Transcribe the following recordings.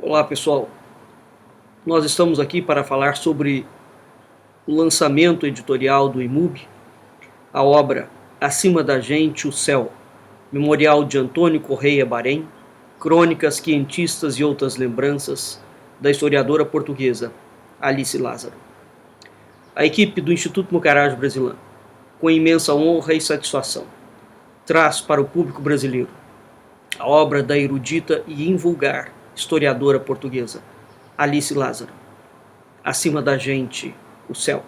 Olá pessoal, nós estamos aqui para falar sobre o lançamento editorial do IMUB, a obra Acima da Gente, o Céu, memorial de Antônio Correia Barém, crônicas, quientistas e outras lembranças da historiadora portuguesa Alice Lázaro. A equipe do Instituto Mucaraj Brasilã, com imensa honra e satisfação, traz para o público brasileiro a obra da erudita e invulgar historiadora portuguesa Alice Lázaro, Acima da Gente, o Céu.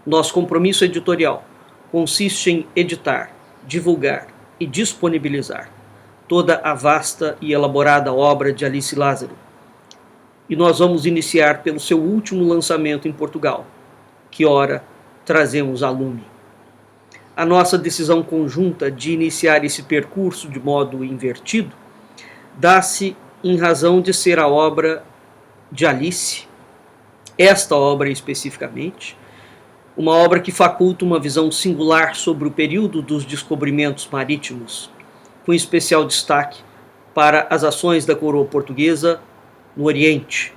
Nosso compromisso editorial consiste em editar, divulgar e disponibilizar toda a vasta e elaborada obra de Alice Lázaro. E nós vamos iniciar pelo seu último lançamento em Portugal, que ora trazemos a lume. A nossa decisão conjunta de iniciar esse percurso de modo invertido dá-se em razão de ser a obra de Alice, esta obra especificamente, uma obra que faculta uma visão singular sobre o período dos descobrimentos marítimos, com especial destaque para as ações da coroa portuguesa no Oriente,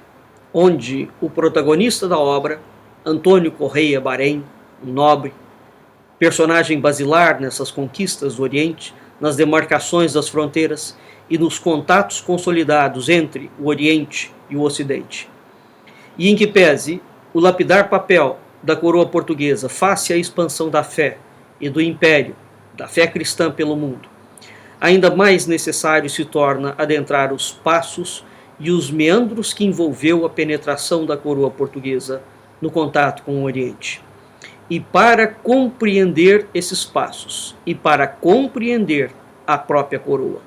onde o protagonista da obra, Antônio Correia Barém, um nobre, personagem basilar nessas conquistas do Oriente, nas demarcações das fronteiras e nos contatos consolidados entre o Oriente e o Ocidente. E em que pese o lapidar papel da coroa portuguesa face à expansão da fé e do império, da fé cristã pelo mundo, ainda mais necessário se torna adentrar os passos e os meandros que envolveu a penetração da coroa portuguesa no contato com o Oriente. E para compreender esses passos e para compreender a própria coroa,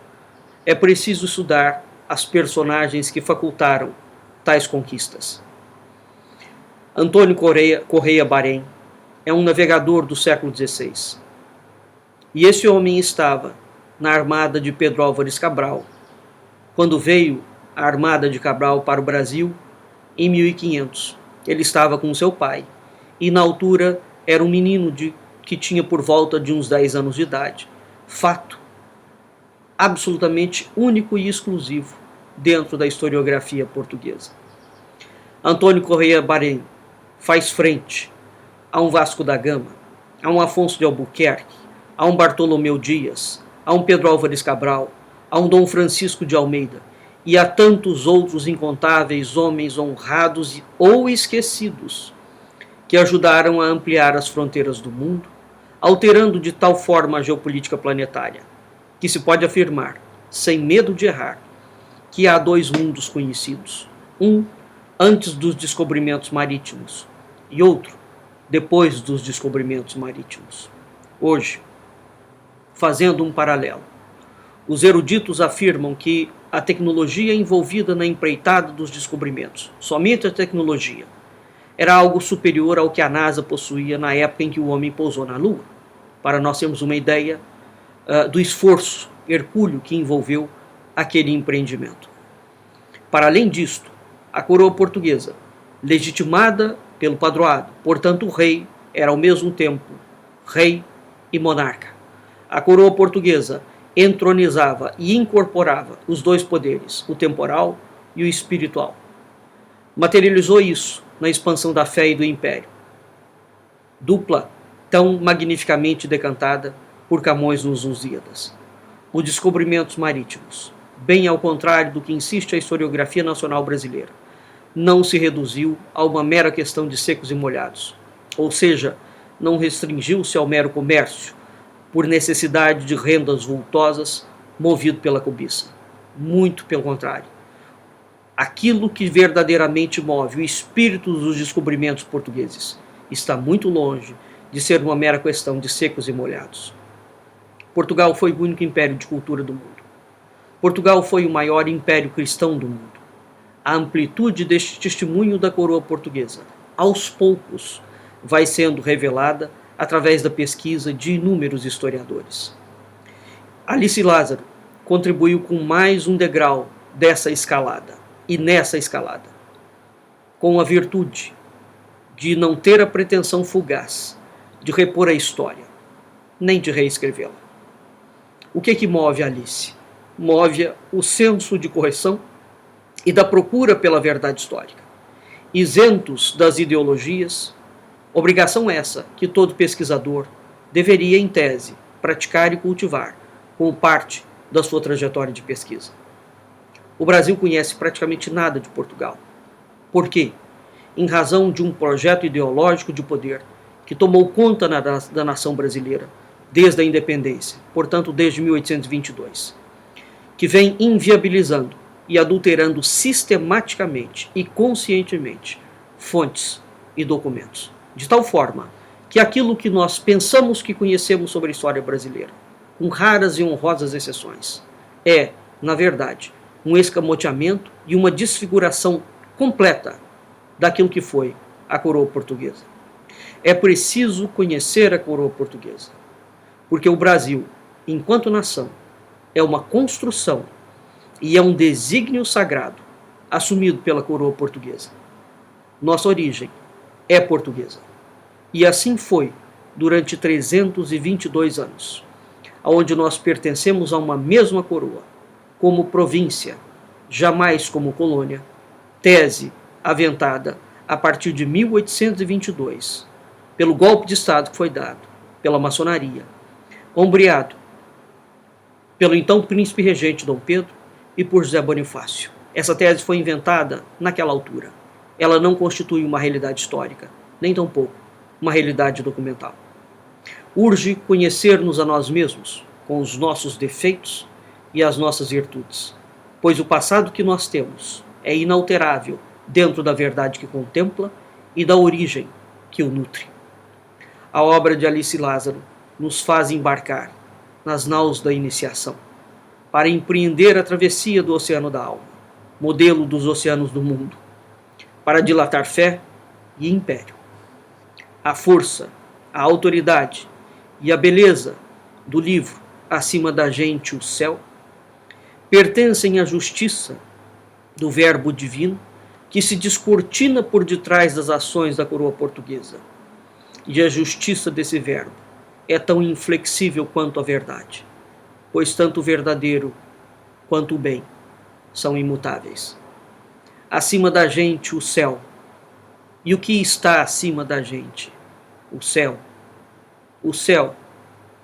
é preciso estudar as personagens que facultaram tais conquistas. Antônio Correia Barém é um navegador do século XVI. E esse homem estava na armada de Pedro Álvares Cabral, quando veio a armada de Cabral para o Brasil em 1500. Ele estava com seu pai e na altura era um menino que tinha por volta de uns 10 anos de idade. Fato absolutamente único e exclusivo dentro da historiografia portuguesa. Antônio Correia Barém faz frente a um Vasco da Gama, a um Afonso de Albuquerque, a um Bartolomeu Dias, a um Pedro Álvares Cabral, a um Dom Francisco de Almeida e a tantos outros incontáveis homens honrados ou esquecidos que ajudaram a ampliar as fronteiras do mundo, alterando de tal forma a geopolítica planetária, que se pode afirmar, sem medo de errar, que há dois mundos conhecidos, um antes dos descobrimentos marítimos e outro depois dos descobrimentos marítimos. Hoje, fazendo um paralelo, os eruditos afirmam que a tecnologia envolvida na empreitada dos descobrimentos, somente a tecnologia, era algo superior ao que a NASA possuía na época em que o homem pousou na Lua, para nós termos uma ideia do esforço hercúleo que envolveu aquele empreendimento. Para além disto, a coroa portuguesa, legitimada pelo padroado, portanto o rei era ao mesmo tempo rei e monarca. A coroa portuguesa entronizava e incorporava os dois poderes, o temporal e o espiritual. Materializou isso na expansão da fé e do império, dupla tão magnificamente decantada por Camões nos Lusíadas. Os descobrimentos marítimos, bem ao contrário do que insiste a historiografia nacional brasileira, não se reduziu a uma mera questão de secos e molhados, ou seja, não restringiu-se ao mero comércio, por necessidade de rendas vultosas, movido pela cobiça. Muito pelo contrário. Aquilo que verdadeiramente move o espírito dos descobrimentos portugueses está muito longe de ser uma mera questão de secos e molhados. Portugal foi o único império de cultura do mundo. Portugal foi o maior império cristão do mundo. A amplitude deste testemunho da coroa portuguesa, aos poucos, vai sendo revelada através da pesquisa de inúmeros historiadores. Alice Lázaro contribuiu com mais um degrau dessa escalada, e nessa escalada, com a virtude de não ter a pretensão fugaz de repor a história, nem de reescrevê-la. O que move Alice? Move o senso de correção e da procura pela verdade histórica, isentos das ideologias, obrigação essa que todo pesquisador deveria, em tese, praticar e cultivar como parte da sua trajetória de pesquisa. O Brasil conhece praticamente nada de Portugal. Por quê? Em razão de um projeto ideológico de poder que tomou conta da nação brasileira desde a independência, portanto desde 1822, que vem inviabilizando e adulterando sistematicamente e conscientemente fontes e documentos, de tal forma que aquilo que nós pensamos que conhecemos sobre a história brasileira, com raras e honrosas exceções, é, na verdade, um escamoteamento e uma desfiguração completa daquilo que foi a coroa portuguesa. É preciso conhecer a coroa portuguesa, porque o Brasil, enquanto nação, é uma construção e é um desígnio sagrado assumido pela coroa portuguesa. Nossa origem é portuguesa. E assim foi durante 322 anos, onde nós pertencemos a uma mesma coroa, como província, jamais como colônia, tese aventada a partir de 1822, pelo golpe de Estado que foi dado pela maçonaria, ombreado pelo então príncipe regente Dom Pedro e por José Bonifácio. Essa tese foi inventada naquela altura. Ela não constitui uma realidade histórica, nem tampouco uma realidade documental. Urge conhecer-nos a nós mesmos, com os nossos defeitos e as nossas virtudes, pois o passado que nós temos é inalterável dentro da verdade que contempla e da origem que o nutre. A obra de Alice Lázaro nos faz embarcar nas naus da iniciação, para empreender a travessia do oceano da alma, modelo dos oceanos do mundo, para dilatar fé e império. A força, a autoridade e a beleza do livro Acima da Gente o Céu pertencem à justiça do verbo divino que se descortina por detrás das ações da coroa portuguesa. E a justiça desse verbo é tão inflexível quanto a verdade, pois tanto o verdadeiro quanto o bem são imutáveis. Acima da gente o céu. E o que está acima da gente? O céu. O céu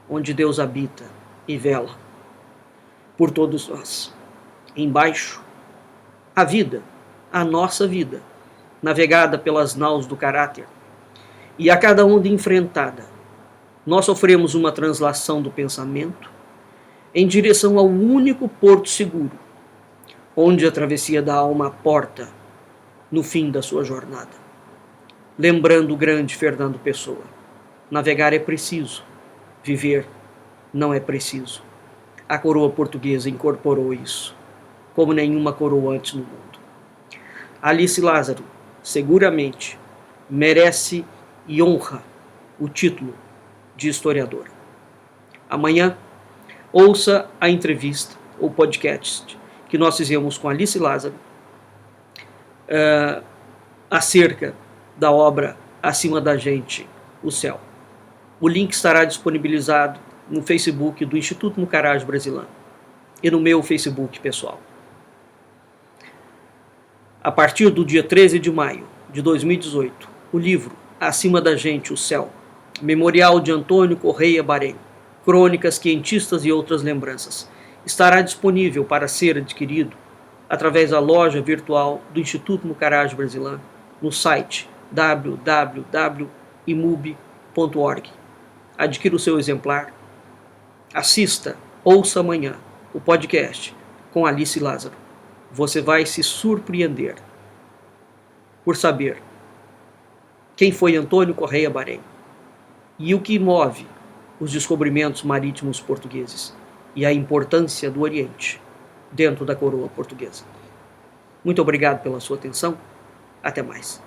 onde Deus habita e vela por todos nós. Embaixo, a vida, a nossa vida, navegada pelas naus do caráter, e a cada onda enfrentada, nós sofremos uma translação do pensamento em direção ao único porto seguro, onde a travessia da alma porta no fim da sua jornada. Lembrando o grande Fernando Pessoa, navegar é preciso, viver não é preciso. A coroa portuguesa incorporou isso, como nenhuma coroa antes no mundo. Alice Lázaro, seguramente, merece e honra o título de historiadora. Amanhã, ouça a entrevista, ou podcast, que nós fizemos com Alice Lázaro, acerca da obra Acima da Gente, o Céu. O link estará disponibilizado no Facebook do Instituto Mucaraj Brasilã e no meu Facebook pessoal. A partir do dia 13 de maio de 2018, o livro Acima da Gente, o Céu, Memorial de Antônio Correia Barém, Crônicas Quentistas e Outras Lembranças, estará disponível para ser adquirido através da loja virtual do Instituto Mucaraj Brasilã no site www.imub.org. Adquira o seu exemplar. Assista, ouça amanhã o podcast com Alice Lázaro. Você vai se surpreender por saber quem foi Antônio Correia Barém e o que move os descobrimentos marítimos portugueses e a importância do Oriente dentro da coroa portuguesa. Muito obrigado pela sua atenção. Até mais.